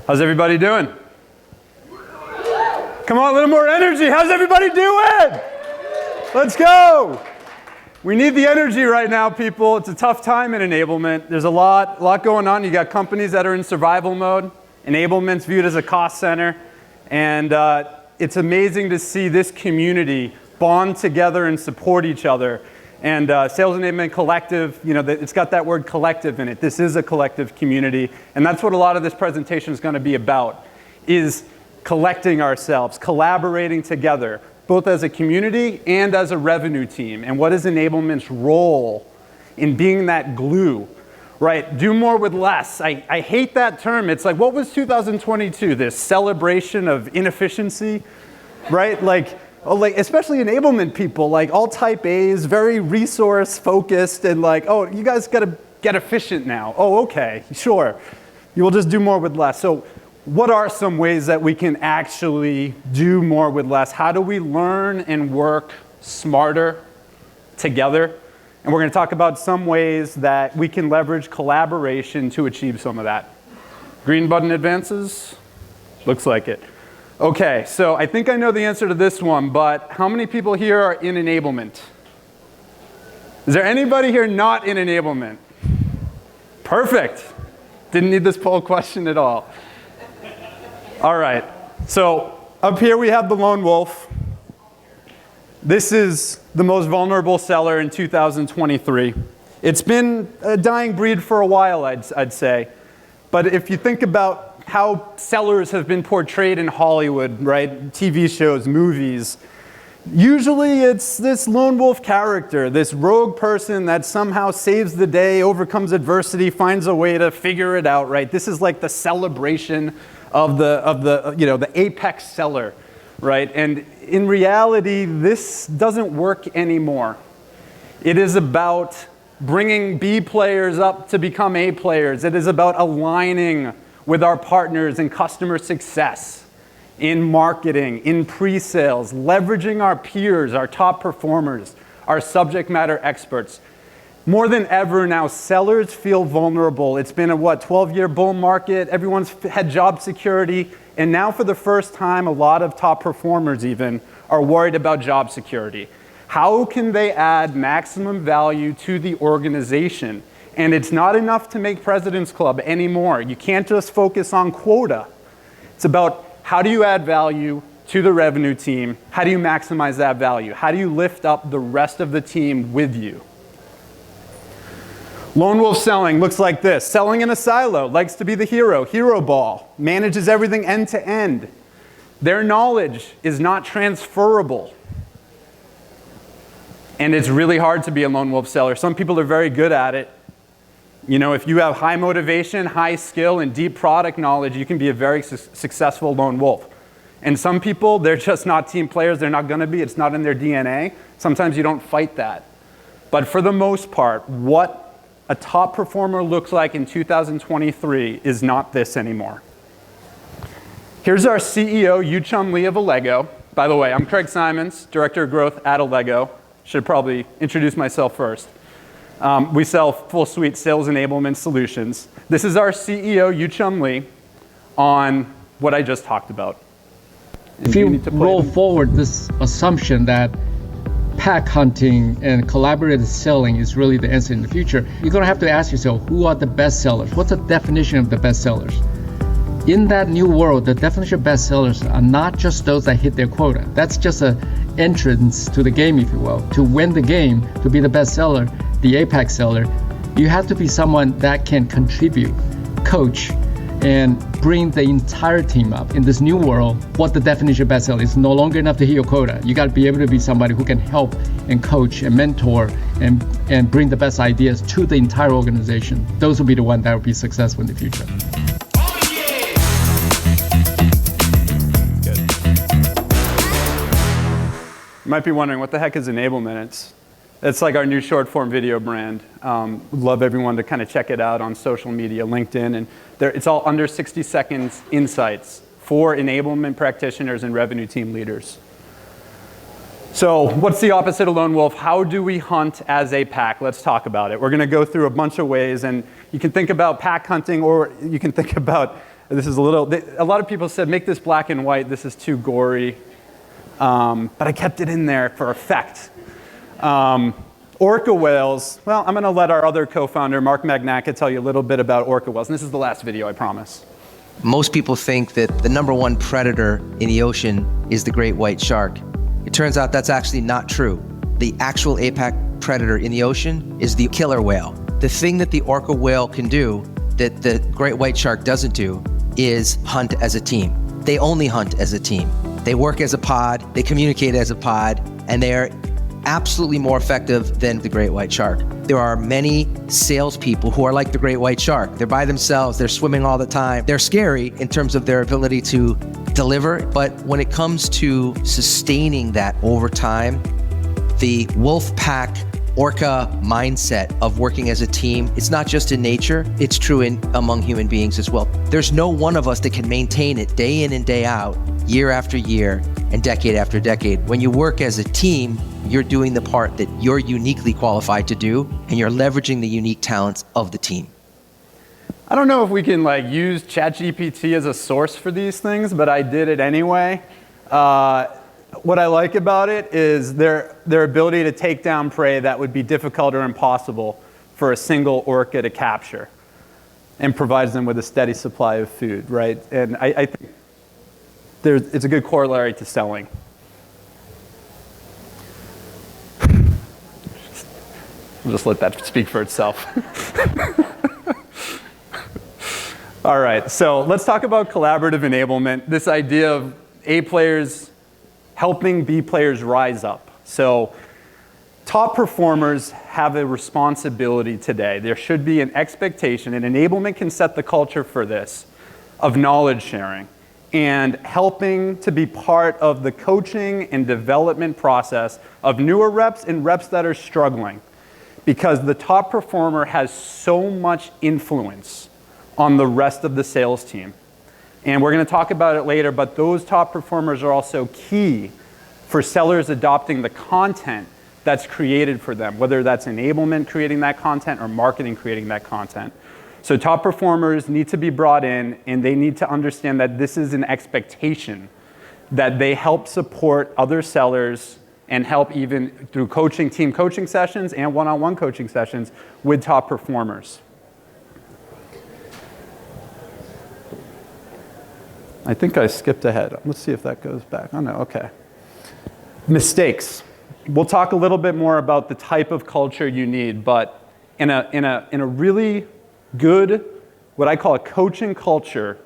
How's everybody doing? Come on, a little more energy. How's everybody doing? Let's go. We need the energy right now, people. It's a tough time in enablement. There's a lot going on. You got companies that are in survival mode. Enablement's viewed as a cost center. And it's amazing to see this community bond together and support each other. And Sales Enablement Collective, you know, it's got that word collective in it. This is a collective community. And that's what a lot of this presentation is going to be about, is collecting ourselves, collaborating together, both as a community and as a revenue team. And what is enablement's role in being that glue, right? Do more with less. I hate that term. It's like, what was 2022? This celebration of inefficiency, right? Like especially enablement people, like all type A's, very resource focused and like, oh, you guys got to get efficient now. Oh, okay, sure. You will just do more with less. So what are some ways that we can actually do more with less? How do we learn and work smarter together? And we're going to talk about some ways that we can leverage collaboration to achieve some of that. Green button advances? Looks like it. Okay, so I think I know the answer to this one, but how many people here are in enablement? Is there anybody here not in enablement? Perfect. Didn't need this poll question at all. All right, so up here we have the lone wolf. This is the most vulnerable seller in 2023. It's been a dying breed for a while, I'd say. But if you think about how sellers have been portrayed in Hollywood, right? TV shows, movies, usually it's this lone wolf character, this rogue person that somehow saves the day, overcomes adversity, finds a way to figure it out, right? This is like the celebration of the apex seller, right? And in reality, this doesn't work anymore. It is about bringing B players up to become A players. It is about aligning with our partners in customer success, in marketing, in pre-sales, leveraging our peers, our top performers, our subject matter experts. More than ever now, sellers feel vulnerable. It's been a 12-year bull market. Everyone's had job security. And now for the first time, a lot of top performers even are worried about job security. How can they add maximum value to the organization? And it's not enough to make President's Club anymore. You can't just focus on quota. It's about how do you add value to the revenue team? How do you maximize that value? How do you lift up the rest of the team with you? Lone wolf selling looks like this. Selling in a silo, likes to be the hero, hero ball, manages everything end to end. Their knowledge is not transferable. And it's really hard to be a lone wolf seller. Some people are very good at it. You know, if you have high motivation, high skill, and deep product knowledge, you can be a very successful lone wolf. And some people, they're just not team players. They're not going to be. It's not in their DNA. Sometimes you don't fight that. But for the most part, what a top performer looks like in 2023 is not this anymore. Here's our CEO, Yu-Chum Lee of Allego. By the way, I'm Craig Simons, Director of Growth at Allego. Should probably introduce myself first. We sell full suite sales enablement solutions. This is our CEO, Yu-Chum Lee, on what I just talked about. If you roll forward this assumption that pack hunting and collaborative selling is really the answer in the future, you're going to have to ask yourself, who are the best sellers? What's the definition of the best sellers? In that new world, the definition of best sellers are not just those that hit their quota. That's just an entrance to the game, if you will. To win the game, to be the best seller, the apex seller, you have to be someone that can contribute, coach, and bring the entire team up. In this new world, what the definition of best seller is no longer enough to hit your quota. You got to be able to be somebody who can help and coach and mentor and bring the best ideas to the entire organization. Those will be the ones that will be successful in the future. You might be wondering, what the heck is enablement? It's like our new short form video brand. Would love everyone to kind of check it out on social media, LinkedIn, and it's all under 60 seconds insights for enablement practitioners and revenue team leaders. So what's the opposite of lone wolf? How do we hunt as a pack? Let's talk about it. We're going to go through a bunch of ways, and you can think about pack hunting, or you can think about This is a lot of people said, make this black and white, this is too gory. But I kept it in there for effect. Orca whales, well, I'm going to let our other co-founder, Mark Magnacca, tell you a little bit about orca whales. And this is the last video, I promise. Most people think that the #1 predator in the ocean is the great white shark. It turns out that's actually not true. The actual apex predator in the ocean is the killer whale. The thing that the orca whale can do that the great white shark doesn't do is hunt as a team. They only hunt as a team. They work as a pod, they communicate as a pod, and they're absolutely more effective than the great white shark. There are many salespeople who are like the great white shark. They're by themselves, they're swimming all the time. They're scary in terms of their ability to deliver, but when it comes to sustaining that over time, the wolf pack orca mindset of working as a team, it's not just in nature, it's true among human beings as well. There's no one of us that can maintain it day in and day out, year after year, and decade after decade. When you work as a team, you're doing the part that you're uniquely qualified to do, and you're leveraging the unique talents of the team. I don't know if we can use ChatGPT as a source for these things, but I did it anyway. What I like about it is their ability to take down prey that would be difficult or impossible for a single orca to capture, and provides them with a steady supply of food, right? And I think it's a good corollary to selling. We'll just let that speak for itself. All right, so let's talk about collaborative enablement, this idea of A players helping B players rise up. So top performers have a responsibility today. There should be an expectation, and enablement can set the culture for this, of knowledge sharing and helping to be part of the coaching and development process of newer reps and reps that are struggling. Because the top performer has so much influence on the rest of the sales team. And we're going to talk about it later, but those top performers are also key for sellers adopting the content that's created for them, whether that's enablement creating that content or marketing creating that content. So top performers need to be brought in, and they need to understand that this is an expectation, that they help support other sellers and help even through coaching, team coaching sessions and one-on-one coaching sessions with top performers. I think I skipped ahead. Let's see if that goes back. Oh no, okay. Mistakes. We'll talk a little bit more about the type of culture you need, but in a really good, what I call a coaching culture,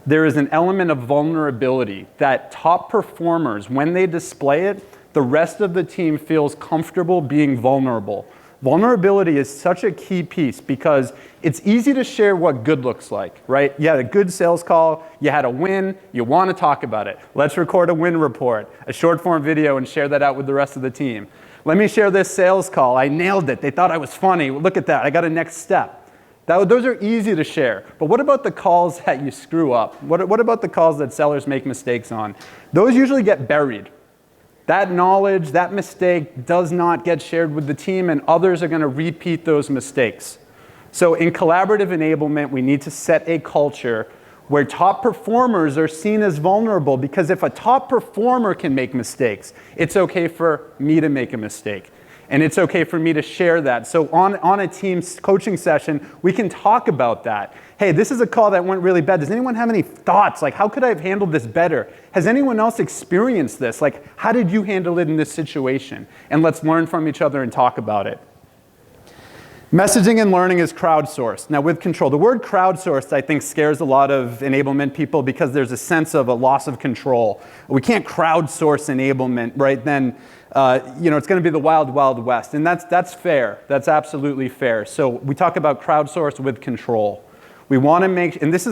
there is an element of vulnerability that top performers, when they display it, the rest of the team feels comfortable being vulnerable. Vulnerability is such a key piece because it's easy to share what good looks like, right? You had a good sales call, you had a win, you want to talk about it. Let's record a win report, a short form video, and share that out with the rest of the team. Let me share this sales call. I nailed it. They thought I was funny. Look at that. I got a next step. Those are easy to share. But what about the calls that you screw up? What about the calls that sellers make mistakes on? Those usually get buried. That knowledge, that mistake does not get shared with the team, and others are going to repeat those mistakes. So in collaborative enablement, we need to set a culture where top performers are seen as vulnerable, because if a top performer can make mistakes, it's okay for me to make a mistake. And it's okay for me to share that. So on a team coaching session, we can talk about that. Hey, this is a call that went really bad. Does anyone have any thoughts? Like, how could I have handled this better? Has anyone else experienced this? Like, how did you handle it in this situation? And let's learn from each other and talk about it. Messaging and learning is crowdsourced. Now with control, the word crowdsourced I think scares a lot of enablement people because there's a sense of a loss of control. We can't crowdsource enablement, right? Then it's going to be the wild, wild west. And that's fair. That's absolutely fair. So we talk about crowdsource with control. We want to make, and this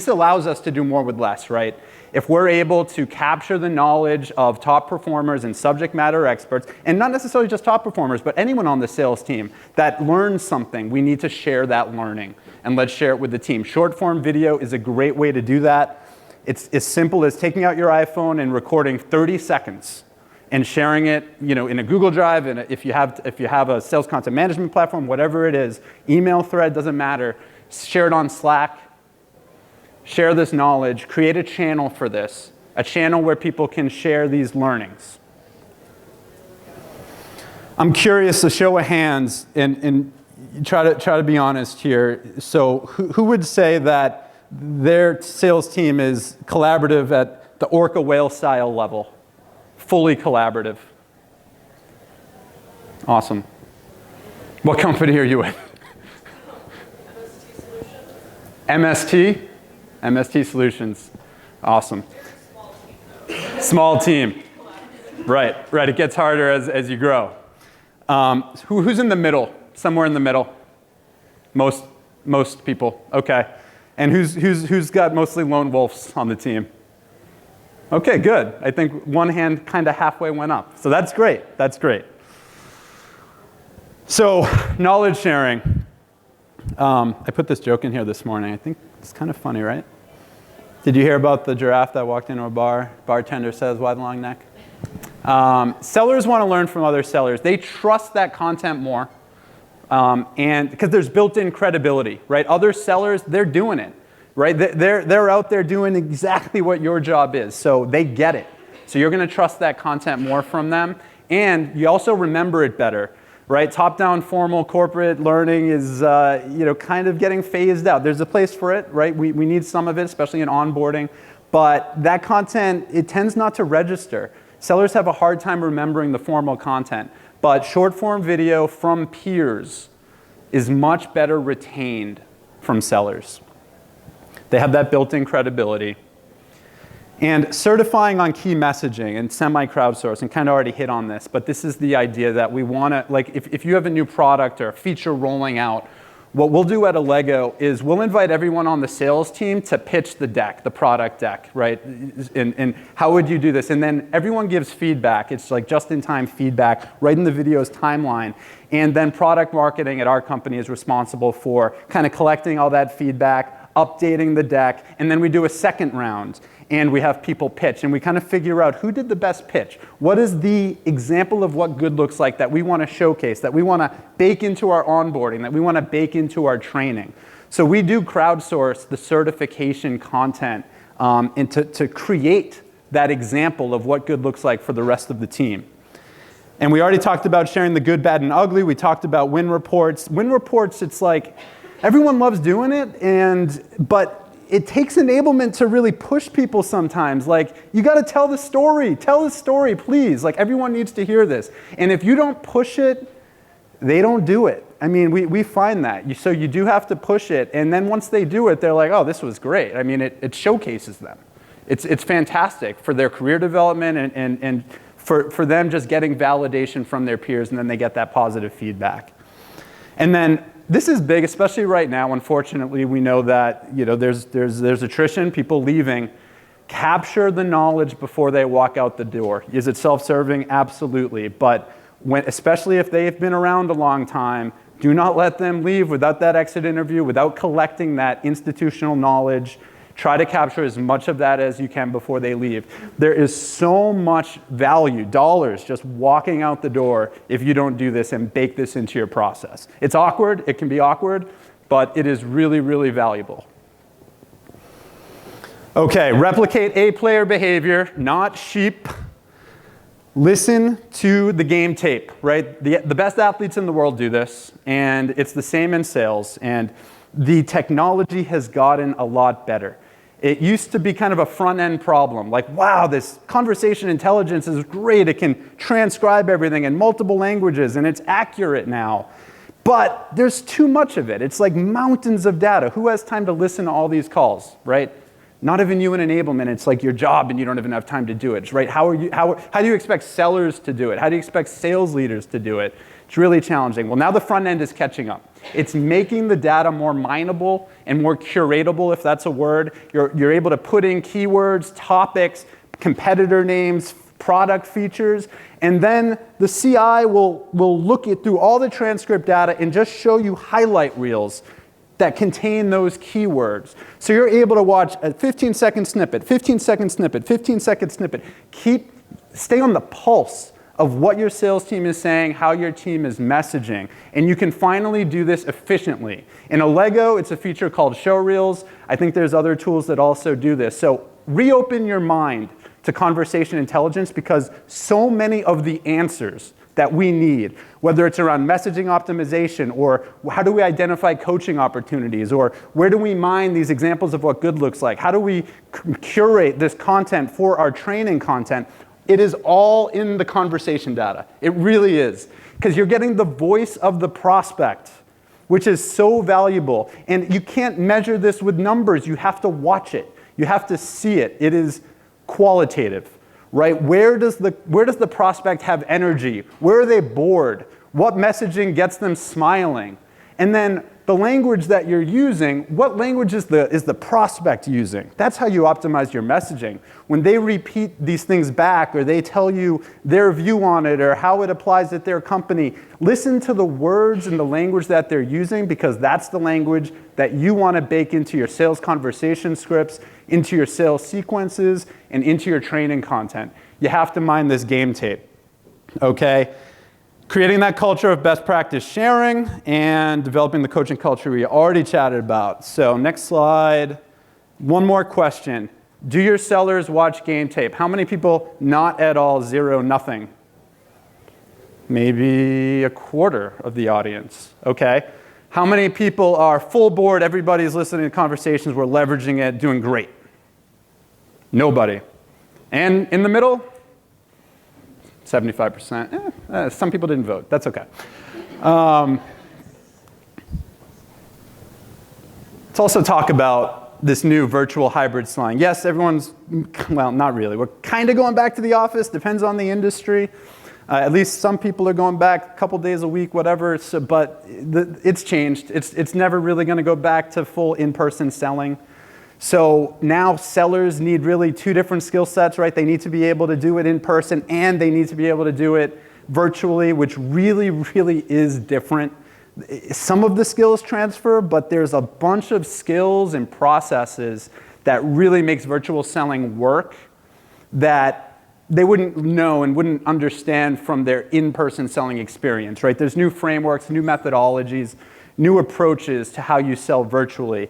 allows us to do more with less, right? If we're able to capture the knowledge of top performers and subject matter experts, and not necessarily just top performers, but anyone on the sales team that learns something, we need to share that learning, and let's share it with the team. Short form video is a great way to do that. It's as simple as taking out your iPhone and recording 30 seconds and sharing it, in a Google Drive, and if you have a sales content management platform, whatever it is, email thread, doesn't matter. Share it on Slack. share this knowledge, create a channel for this, a channel where people can share these learnings. I'm curious, a show of hands, and try to be honest here. So who would say that their sales team is collaborative at the orca whale style level? Fully collaborative. Awesome. What company are you with? MST? MST Solutions. Awesome. Small team. Right. It gets harder as you grow. Who's in the middle? Somewhere in the middle? Most people. Okay. And who's got mostly lone wolves on the team? Okay, good. I think one hand kind of halfway went up. So that's great. That's great. So knowledge sharing. I put this joke in here this morning. I think it's kind of funny, right? Did you hear about the giraffe that walked into a bar? Bartender says, "Why the long neck?" Sellers want to learn from other sellers. They trust that content more, and because there's built-in credibility, right? Other sellers, they're doing it, right? They're out there doing exactly what your job is, so they get it. So you're going to trust that content more from them, and you also remember it better. Right, top-down formal corporate learning is kind of getting phased out. There's a place for it, right? We need some of it, especially in onboarding. But that content, it tends not to register. Sellers have a hard time remembering the formal content. But short-form video from peers is much better retained from sellers. They have that built-in credibility. And certifying on key messaging and semi-crowdsourcing, kind of already hit on this, but this is the idea that we want to, like if you have a new product or a feature rolling out, what we'll do at Allego is we'll invite everyone on the sales team to pitch the deck, the product deck, right? And how would you do this? And then everyone gives feedback. It's like just-in-time feedback right in the video's timeline. And then product marketing at our company is responsible for kind of collecting all that feedback, updating the deck, and then we do a second round. And we have people pitch, and we kind of figure out who did the best pitch. What is the example of what good looks like that we want to showcase, that we want to bake into our onboarding, that we want to bake into our training. So we do crowdsource the certification content and to create that example of what good looks like for the rest of the team. And we already talked about sharing the good, bad, and ugly. We talked about win reports. Win reports, it's like everyone loves doing it, but it takes enablement to really push people sometimes. Like, you got to tell the story. Tell the story, please. Like, everyone needs to hear this. And if you don't push it, they don't do it. I mean, we find that. So you do have to push it. And then once they do it, they're like, oh, this was great. I mean, it showcases them. It's fantastic for their career development and for them just getting validation from their peers, and then they get that positive feedback. And then this is big, especially right now. Unfortunately, we know that there's attrition, people leaving. Capture the knowledge before they walk out the door. Is it self-serving? Absolutely. But especially if they've been around a long time, do not let them leave without that exit interview, without collecting that institutional knowledge. Try to capture as much of that as you can before they leave. There is so much value, dollars, just walking out the door if you don't do this and bake this into your process. It's awkward, it can be awkward, but it is really, really valuable. Okay, replicate A-player behavior, not sheep. Listen to the game tape, right? The best athletes in the world do this, and it's the same in sales, and the technology has gotten a lot better. It used to be kind of a front-end problem, like, wow, this conversation intelligence is great. It can transcribe everything in multiple languages, and it's accurate now. But there's too much of it. It's like mountains of data. Who has time to listen to all these calls, right? Not even you in enablement. It's like your job, and you don't even have time to do it, right? How do you expect sellers to do it? How do you expect sales leaders to do it? It's really challenging. Well, now the front end is catching up. It's making the data more mineable and more curatable, if that's a word. You're able to put in keywords, topics, competitor names, product features, and then the CI will look through all the transcript data and just show you highlight reels that contain those keywords. So you're able to watch a 15-second snippet, 15-second snippet, 15-second snippet. Stay on the pulse of what your sales team is saying, how your team is messaging. And you can finally do this efficiently. In Allego, it's a feature called Showreels. I think there's other tools that also do this. So reopen your mind to conversation intelligence, because so many of the answers that we need, whether it's around messaging optimization, or how do we identify coaching opportunities, or where do we mine these examples of what good looks like, how do we curate this content for our training content, it is all in the conversation data. It really is, because you're getting the voice of the prospect, which is so valuable. And you can't measure this with numbers. You have to watch it. You have to see it. It is qualitative. Right? Where does the prospect have energy? Where are they bored? What messaging gets them smiling? And then the language that you're using, what language is the prospect using? That's how you optimize your messaging. When they repeat these things back, or they tell you their view on it, or how it applies at their company, listen to the words and the language that they're using, because that's the language that you want to bake into your sales conversation scripts, into your sales sequences, and into your training content. You have to mine this game tape, okay? Creating that culture of best practice sharing and developing the coaching culture we already chatted about. So next slide. One more question. Do your sellers watch game tape? How many people? Not at all, 0, nothing. Maybe a quarter of the audience, okay? How many people are full board, everybody's listening to conversations, we're leveraging it, doing great? Nobody. And in the middle? 75%. Some people didn't vote. That's okay. Let's also talk about this new virtual hybrid slang. Yes, everyone's, well, not really. We're kind of going back to the office. Depends on the industry. At least some people are going back a couple days a week, whatever. So, but it's changed. It's never really going to go back to full in-person selling. So now sellers need really 2 different skill sets, right? They need to be able to do it in person, and they need to be able to do it virtually, which really, really is different. Some of the skills transfer, but there's a bunch of skills and processes that really makes virtual selling work that they wouldn't know and wouldn't understand from their in-person selling experience, right? There's new frameworks, new methodologies, new approaches to how you sell virtually.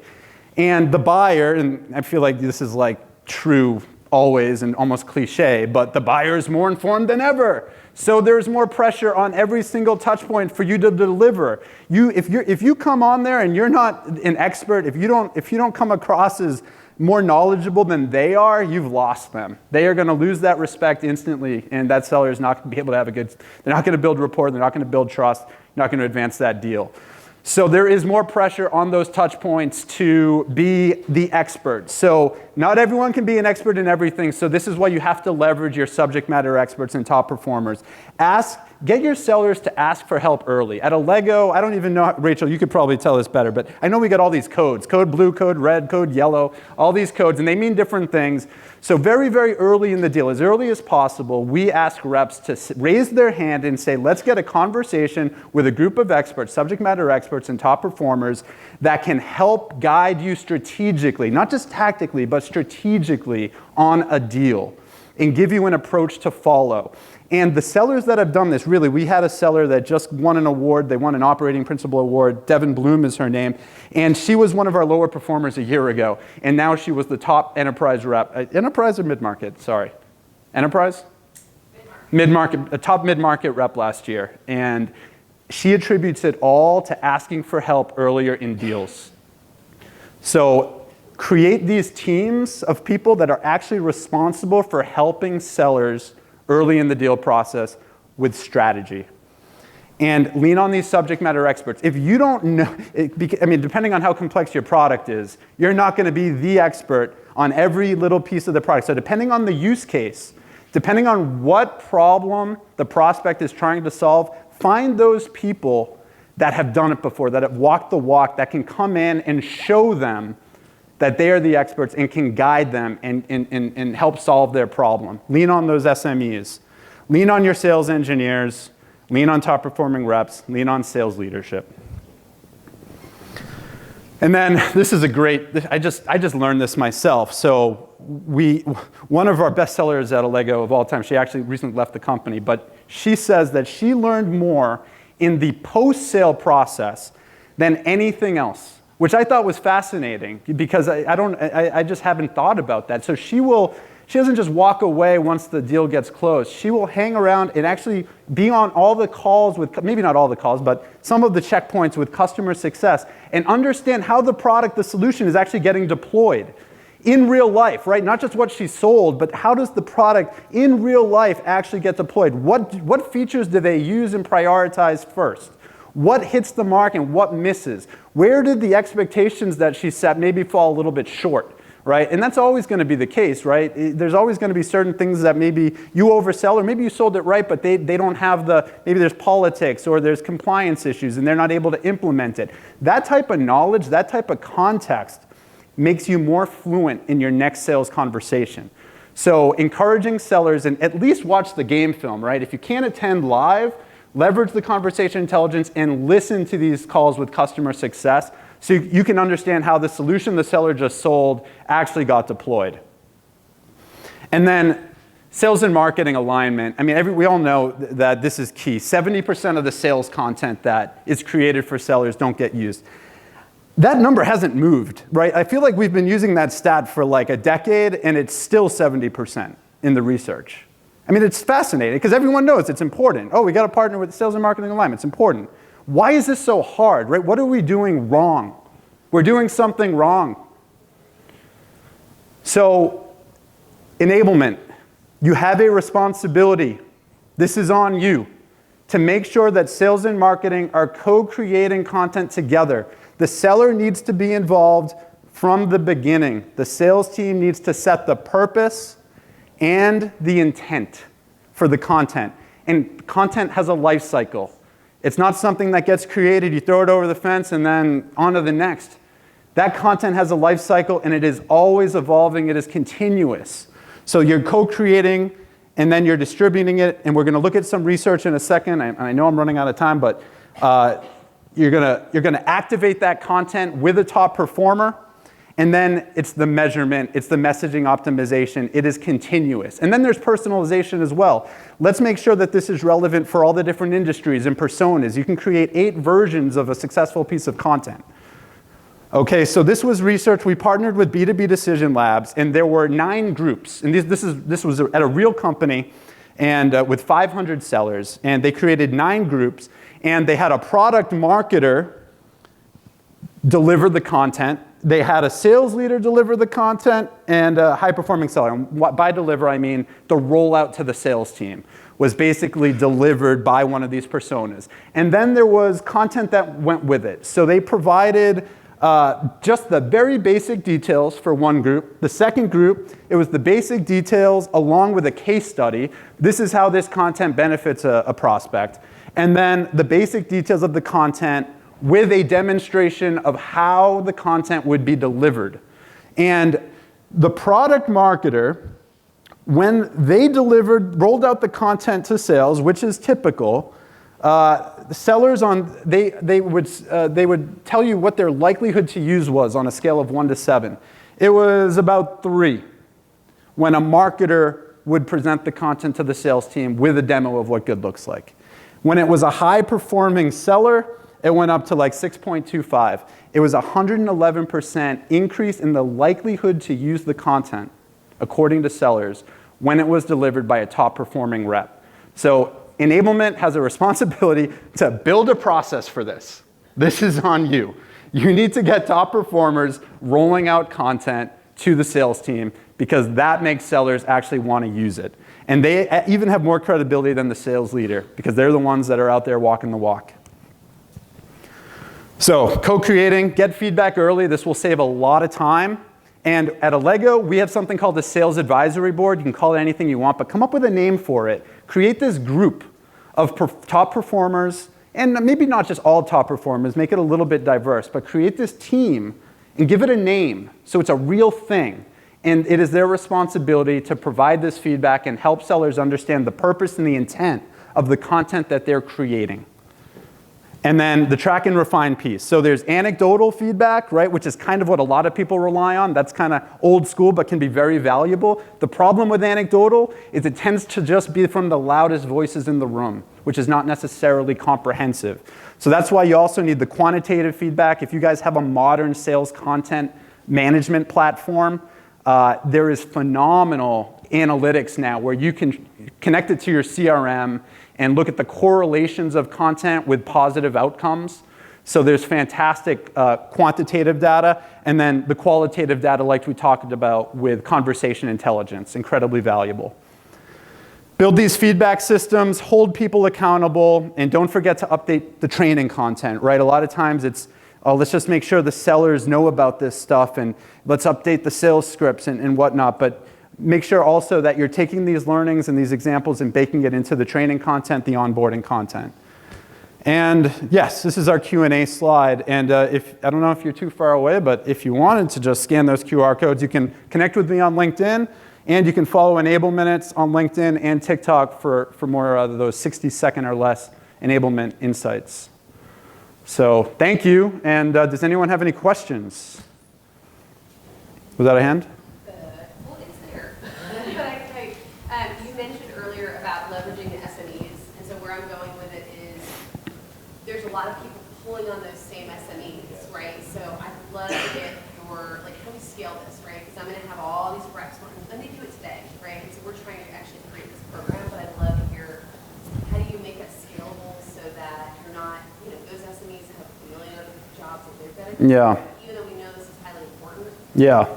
And the buyer, and I feel like this is like true always and almost cliche, but the buyer is more informed than ever. So there's more pressure on every single touch point for you to deliver. If you come on there and you're not an expert, if you don't come across as more knowledgeable than they are, you've lost them. They are going to lose that respect instantly, and that seller is not going to be able to have they're not going to build rapport, they're not going to build trust, not going to advance that deal. So there is more pressure on those touch points to be the expert. So not everyone can be an expert in everything, so this is why you have to leverage your subject matter experts and top performers. Get your sellers to ask for help early. At Allego, I don't even know, Rachel, you could probably tell us better, but I know we got all these codes. Code blue, code red, code yellow, all these codes, and they mean different things. So very, very early in the deal, as early as possible, we ask reps to raise their hand and say, let's get a conversation with a group of experts, subject matter experts and top performers that can help guide you strategically, not just tactically, but strategically on a deal and give you an approach to follow. And the sellers that have done this, really, we had a seller that just won an award. They won an operating principal award. Devin Bloom is her name. And she was one of our lower performers a year ago. And now she was the top enterprise rep. Enterprise or mid-market? Sorry. Enterprise? Mid-market. A top mid-market rep last year. And she attributes it all to asking for help earlier in deals. So create these teams of people that are actually responsible for helping sellers early in the deal process with strategy. And lean on these subject matter experts. If you don't know, depending on how complex your product is, you're not going to be the expert on every little piece of the product. So depending on the use case, depending on what problem the prospect is trying to solve, find those people that have done it before, that have walked the walk, that can come in and show them that they are the experts and can guide them and help solve their problem. Lean on those SMEs. Lean on your sales engineers. Lean on top performing reps. Lean on sales leadership. And then this is a great, I just learned this myself. So one of our best sellers at Allego of all time, she actually recently left the company, but she says that she learned more in the post-sale process than anything else, which I thought was fascinating because I just haven't thought about that. So she doesn't just walk away once the deal gets closed. She will hang around and actually be on all the calls with, maybe not all the calls, but some of the checkpoints with customer success and understand how the product, the solution is actually getting deployed in real life, right? Not just what she sold, but how does the product in real life actually get deployed? What features do they use and prioritize first? What hits the mark and what misses? Where did the expectations that she set maybe fall a little bit short? Right? And that's always going to be the case, right? There's always going to be certain things that maybe you oversell or maybe you sold it right, but they don't have maybe there's politics or there's compliance issues and they're not able to implement it. That type of knowledge, that type of context makes you more fluent in your next sales conversation. So encouraging sellers, and at least watch the game film, right? If you can't attend live, leverage the conversation intelligence and listen to these calls with customer success so you can understand how the solution the seller just sold actually got deployed. And then sales and marketing alignment. I mean, we all know that this is key. 70% of the sales content that is created for sellers don't get used. That number hasn't moved, right? I feel like we've been using that stat for like a decade and it's still 70% in the research. I mean, it's fascinating because everyone knows it's important. Oh, we got to partner with sales and marketing alignment. It's important. Why is this so hard, right? What are we doing wrong? We're doing something wrong. So, enablement. You have a responsibility. This is on you to make sure that sales and marketing are co-creating content together. The seller needs to be involved from the beginning. The sales team needs to set the purpose and the intent for the content. And content has a life cycle. It's not something that gets created, you throw it over the fence, and then on to the next. That content has a life cycle, and it is always evolving. It is continuous. So you're co-creating, and then you're distributing it, and we're going to look at some research in a second. I know I'm running out of time, but you're going to activate that content with a top performer, and then it's the measurement, it's the messaging optimization, it is continuous. And then there's personalization as well. Let's make sure that this is relevant for all the different industries and personas. You can create 8 versions of a successful piece of content. Okay, so this was research. We partnered with B2B Decision Labs, and there were 9 groups. And this was at a real company and with 500 sellers, and they created 9 groups, and they had a product marketer deliver the content. They had a sales leader deliver the content and a high-performing seller. And by deliver, I mean the rollout to the sales team was basically delivered by one of these personas. And then there was content that went with it. So they provided just the very basic details for one group. The second group, it was the basic details along with a case study. This is how this content benefits a prospect. And then the basic details of the content with a demonstration of how the content would be delivered. And the product marketer, when they rolled out the content to sales, which is typical, the sellers they would tell you what their likelihood to use was on a scale of 1 to 7. It was about 3 when a marketer would present the content to the sales team with a demo of what good looks like. When it was a high-performing seller, it went up to like 6.25. It was 111% increase in the likelihood to use the content, according to sellers, when it was delivered by a top-performing rep. So enablement has a responsibility to build a process for this. This is on you. You need to get top performers rolling out content to the sales team because that makes sellers actually want to use it. And they even have more credibility than the sales leader because they're the ones that are out there walking the walk. So co-creating, get feedback early. This will save a lot of time. And at Allego, we have something called the Sales Advisory Board. You can call it anything you want, but come up with a name for it. Create this group of top performers, and maybe not just all top performers, make it a little bit diverse, but create this team and give it a name so it's a real thing. And it is their responsibility to provide this feedback and help sellers understand the purpose and the intent of the content that they're creating. And then the track and refine piece. So there's anecdotal feedback, right, which is kind of what a lot of people rely on. That's kind of old school, but can be very valuable. The problem with anecdotal is it tends to just be from the loudest voices in the room, which is not necessarily comprehensive. So that's why you also need the quantitative feedback. If you guys have a modern sales content management platform, there is phenomenal analytics now where you can connect it to your CRM and look at the correlations of content with positive outcomes. So there's fantastic quantitative data, and then the qualitative data like we talked about with conversation intelligence, incredibly valuable. Build these feedback systems, hold people accountable, and don't forget to update the training content, right? A lot of times it's, oh, let's just make sure the sellers know about this stuff, and let's update the sales scripts and whatnot, but make sure also that you're taking these learnings and these examples and baking it into the training content, the onboarding content. And yes, this is our Q&A slide. And I don't know if you're too far away, but if you wanted to just scan those QR codes, you can connect with me on LinkedIn, and you can follow Enable Minutes on LinkedIn and TikTok for more of those 60-second or less enablement insights. So thank you. And does anyone have any questions? Was that a hand? You mentioned earlier about leveraging the SMEs, and so where I'm going with it is there's a lot of people pulling on those same SMEs, right? So I'd love to get your, like, how do we scale this, right? Because I'm going to have all these reps, and they do it today, right? And so we're trying to actually create this program, but I'd love to hear how do you make it scalable so that you're not, you know, those SMEs have a million other jobs that they've got to do, yeah. even though we know this is highly important. Yeah.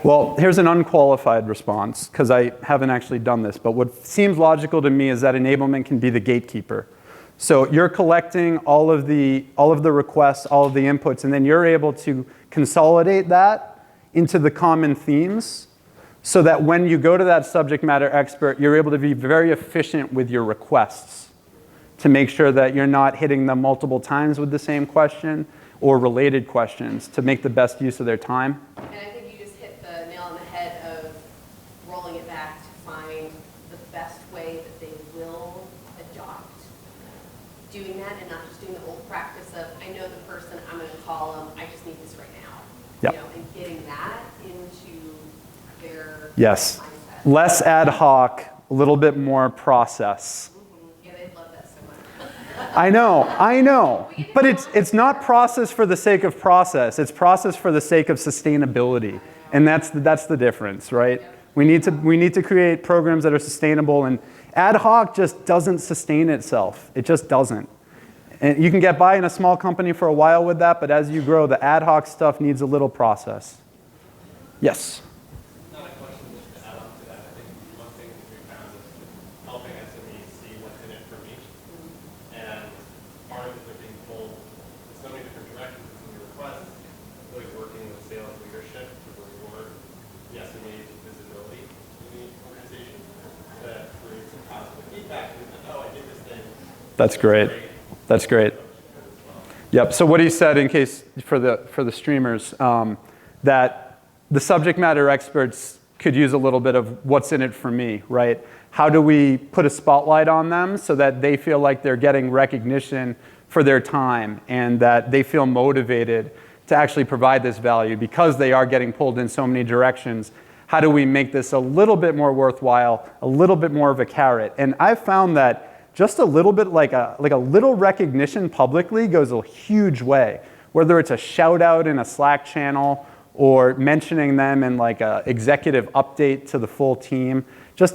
Well, here's an unqualified response, because I haven't actually done this, but what seems logical to me is that enablement can be the gatekeeper. So you're collecting all of the requests, all of the inputs, and then you're able to consolidate that into the common themes so that when you go to that subject matter expert, you're able to be very efficient with your requests to make sure that you're not hitting them multiple times with the same question or related questions to make the best use of their time. And I think you just hit the nail on the head of rolling it back to find the best way that they will adopt doing that and not just doing the old practice of, I know the person, I'm going to call them, I just need this right now. Yep. You know, and getting that into their yes. mindset. Less ad hoc, a little bit more process. Yeah, they'd love that so much. I know. But it's not process for the sake of process. It's process for the sake of sustainability. And that's the difference, right? We need to create programs that are sustainable, and ad hoc just doesn't sustain itself. It just doesn't. And you can get by in a small company for a while with that, but as you grow, the ad hoc stuff needs a little process. Yes? Not a question, just to add on to that. I think one thing that we found is helping SMEs see what's in it for me. And part of it, they're being pulled in so many different directions in your requests, really working with sales leadership to reward the SMEs visibility in the organization that creates some positive feedback. Oh, I did this thing. That's great. That's great. Yep. So what he said, in case for the streamers, that the subject matter experts could use a little bit of what's in it for me, right? How do we put a spotlight on them so that they feel like they're getting recognition for their time and that they feel motivated to actually provide this value because they are getting pulled in so many directions? How do we make this a little bit more worthwhile, a little bit more of a carrot? And I've found that just a little bit, like a little recognition publicly goes a huge way. Whether it's a shout out in a Slack channel or mentioning them in like a executive update to the full team,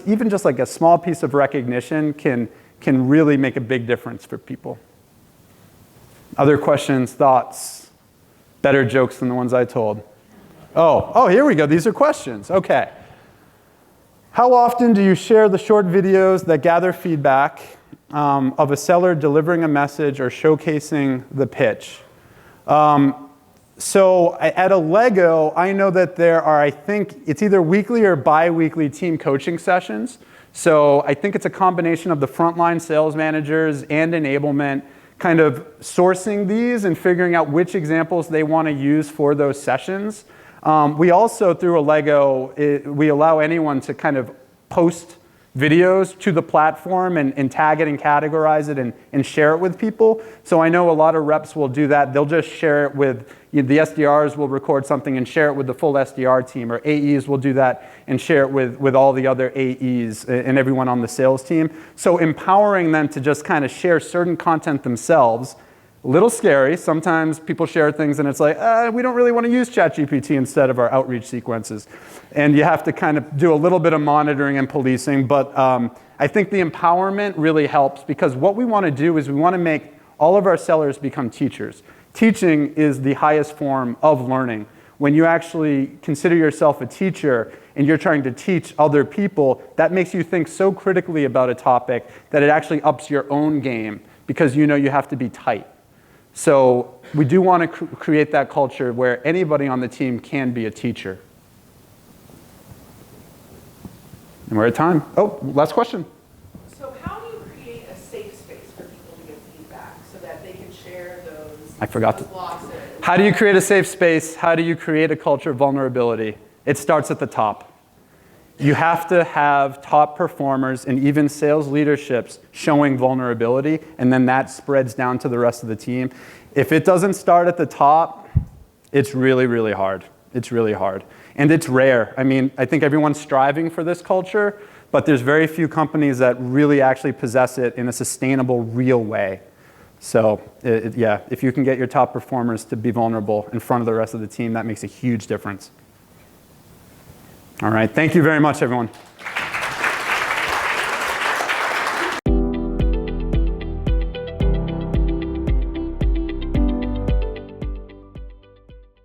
even just like a small piece of recognition can really make a big difference for people. Other questions, thoughts, better jokes than the ones I told? Oh, here we go. These are questions. Okay. How often do you share the short videos that gather feedback of a seller delivering a message or showcasing the pitch? So at Allego, I know that there are, I think it's either weekly or bi-weekly team coaching sessions. So I think it's a combination of the frontline sales managers and enablement kind of sourcing these and figuring out which examples they want to use for those sessions. We also, through Allego, we allow anyone to kind of post videos to the platform and tag it and categorize it and share it with people. So I know a lot of reps will do that. They'll just share it with, the SDRs will record something and share it with the full SDR team, or AEs will do that and share it with all the other AEs and everyone on the sales team. So empowering them to just kind of share certain content themselves. A little scary. Sometimes people share things and it's like, we don't really want to use ChatGPT instead of our outreach sequences. And you have to kind of do a little bit of monitoring and policing. But I think the empowerment really helps, because what we want to do is we want to make all of our sellers become teachers. Teaching is the highest form of learning. When you actually consider yourself a teacher and you're trying to teach other people, that makes you think so critically about a topic that it actually ups your own game, because you know you have to be tight. So we do want to create that culture where anybody on the team can be a teacher. And we're at time. Oh, last question. So how do you create a safe space for people to give feedback so that they can share those, I forgot those losses? How do you create a safe space? How do you create a culture of vulnerability? It starts at the top. You have to have top performers and even sales leaderships showing vulnerability, and then that spreads down to the rest of the team. If it doesn't start at the top, it's really, really hard. It's really hard. And it's rare. I mean, I think everyone's striving for this culture, but there's very few companies that really actually possess it in a sustainable, real way. So, yeah, if you can get your top performers to be vulnerable in front of the rest of the team, that makes a huge difference. All right, thank you very much, everyone.